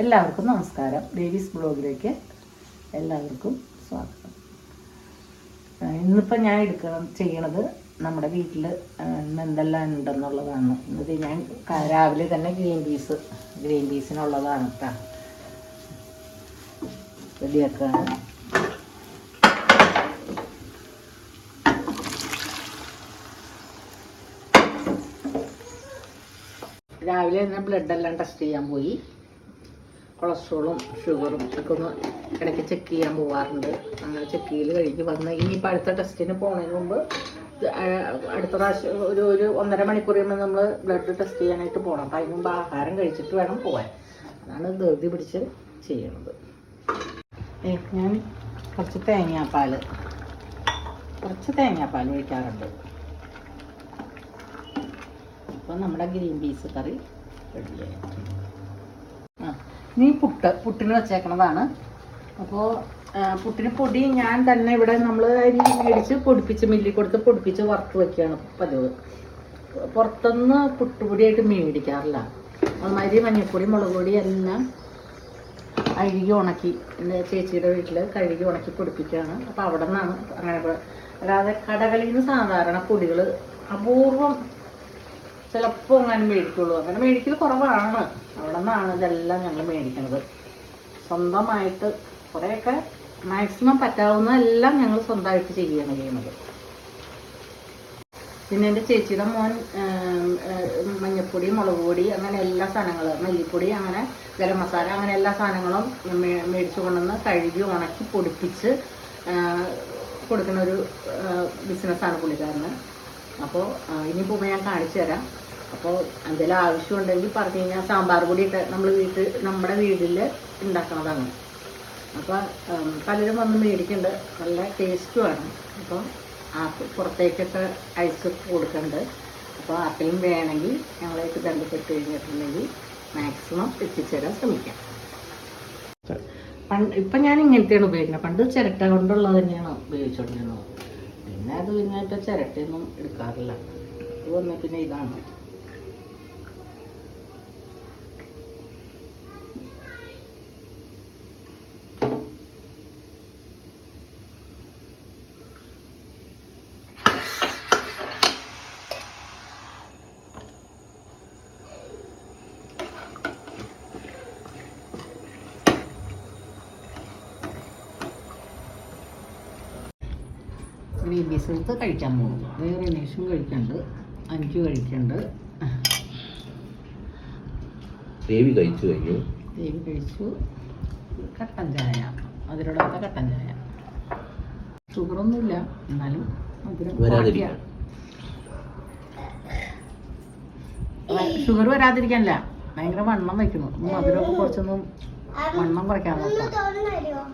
എല്ലാവർക്കും നമസ്കാരം. ബേബീസ് ബ്ലോഗിലേക്ക് എല്ലാവർക്കും സ്വാഗതം. ഇന്നിപ്പോൾ ഞാൻ ചെയ്യണത് നമ്മുടെ വീട്ടിൽ എന്തെല്ലാം ഉണ്ടെന്നുള്ളതാണ്. ഇന്നത് ഞാൻ രാവിലെ തന്നെ ഗ്രീൻ പീസിനുള്ളതാണ് കേട്ടോ റെഡിയാക്കുകയാണ്. രാവിലെ തന്നെ ബ്ലഡെല്ലാം ടെസ്റ്റ് ചെയ്യാൻ പോയി. കൊളസ്ട്രോളും ഷുഗറും ഒക്കെ ഒന്ന് ഇടയ്ക്ക് ചെക്ക് ചെയ്യാൻ പോകാറുണ്ട്. അങ്ങനെ ചെക്ക് ചെയ്ത് കഴിഞ്ഞ് വന്ന് ഇനിയിപ്പോൾ അടുത്ത ടെസ്റ്റിന് പോകുന്നതിന് മുമ്പ് അടുത്ത പ്രാവശ്യം ഒരു 1.5 മണിക്കൂർ കഴിയുമ്പോൾ നമ്മൾ ബ്ലഡ് ടെസ്റ്റ് ചെയ്യാനായിട്ട് പോകണം. അപ്പം അതിന് മുമ്പ് ആഹാരം കഴിച്ചിട്ട് വേണം പോകാൻ. അതാണ് ധൃതി പിടിച്ച് ചെയ്യണത്. ഞാൻ കുറച്ച് തേങ്ങാപ്പാൽ ഒഴിക്കാറുണ്ട്. അപ്പോൾ നമ്മുടെ ഗ്രീൻ പീസ് കറി റെഡിയായി. ഇനി പുട്ടിന് വെച്ചേക്കണതാണ്. അപ്പോൾ പുട്ടിന് പൊടി ഞാൻ തന്നെ ഇവിടെ നമ്മൾ അരി മേടിച്ച് പൊടിപ്പിച്ച് മില്ലിൽ കൊടുത്ത് പൊടിപ്പിച്ച് വറുത്ത് വയ്ക്കുകയാണ് പതിവ്. പുറത്തുനിന്ന് പുട്ടുപൊടിയായിട്ട് മേടിക്കാറില്ല. അതുമാതിരി മഞ്ഞൾപ്പൊടി മുളക് പൊടി എല്ലാം കഴുകി ഉണക്കി എൻ്റെ ചേച്ചിയുടെ വീട്ടിൽ കഴുകി ഉണക്കി പൊടിപ്പിക്കുകയാണ്. അപ്പോൾ അവിടെ നിന്നാണ് അങ്ങനെ. അല്ലാതെ കടകളിൽ നിന്ന് സാധാരണ പൊടികൾ അപൂർവം ചിലപ്പോൾ അങ്ങനെ മേടിക്കുള്ളൂ. അങ്ങനെ മേടിക്കൽ കുറവാണ്. അവിടെ നിന്നാണ് ഇതെല്ലാം ഞങ്ങൾ മേടിക്കുന്നത്. സ്വന്തമായിട്ട് കുറേയൊക്കെ മാക്സിമം പറ്റാവുന്ന എല്ലാം ഞങ്ങൾ സ്വന്തമായിട്ട് ചെയ്യുകയാണ് ചെയ്യുന്നത്. പിന്നെ എൻ്റെ ചേച്ചിയുടെ മോൻ മഞ്ഞൾപ്പൊടി മുളക് പൊടി അങ്ങനെ എല്ലാ സാധനങ്ങളും, മല്ലിപ്പൊടി അങ്ങനെ ഗരം മസാല അങ്ങനെ എല്ലാ സാധനങ്ങളും മേടിച്ചു കൊണ്ടുവന്ന് കഴുകി ഉണക്കി പൊടിപ്പിച്ച് കൊടുക്കുന്ന ഒരു ബിസിനസ്സാണ് പുള്ളിക്കാരന്. അപ്പോൾ ഇനിയിപ്പോൾ ഞാൻ കാണിച്ചു തരാം. അപ്പോൾ എന്തെങ്കിലും ആവശ്യമുണ്ടെങ്കിൽ പറഞ്ഞു കഴിഞ്ഞാൽ സാമ്പാർ പൊടിയൊക്കെ നമ്മുടെ വീട്ടിൽ ഉണ്ടാക്കുന്നതാണ്. അപ്പോൾ പലരും വന്ന് മേടിക്കുന്നുണ്ട്. നല്ല ടേസ്റ്റുമാണ്. അപ്പോൾ പുറത്തേക്കൊക്കെ അയച്ച് കൊടുക്കുന്നുണ്ട്. അപ്പോൾ ആർക്കെങ്കിലും വേണമെങ്കിൽ ഞങ്ങളായിട്ട് ബന്ധപ്പെട്ട് കഴിഞ്ഞിട്ടുണ്ടെങ്കിൽ മാക്സിമം എത്തിച്ചേരാൻ ശ്രമിക്കാം. ഇപ്പം ഞാൻ ഇങ്ങനത്തെയാണ് ഉപയോഗിക്കുന്നത്. പണ്ട് ചിരട്ട കൊണ്ടുള്ളത് തന്നെയാണ് ഉപയോഗിച്ചുകൊണ്ടിരുന്നത്. പിന്നെ അത് കഴിഞ്ഞിട്ട് ചിരട്ടയൊന്നും എടുക്കാറില്ല. ഇത് വന്ന പിന്നെ ഇതാണ്. ഗ്രീൻ പീസ് എടുത്ത് കഴിക്കാൻ പോകും. വേറെ നേഷം കഴിക്കുന്നുണ്ട്, 5 കഴിക്കുന്നുണ്ട്. ദേവി കഴിച്ചു. കട്ടൻ ചായ, അതിനോടൊക്കെ കട്ടൻ ചായ. ഷുഗറൊന്നുമില്ല, എന്നാലും ഷുഗർ വരാതിരിക്കാനല്ല, ഭയങ്കര വണ്ണം വയ്ക്കുന്നു. മധുരമൊക്കെ കുറച്ചൊന്നും വണ്ണം കുറയ്ക്കാൻ നോക്കാം.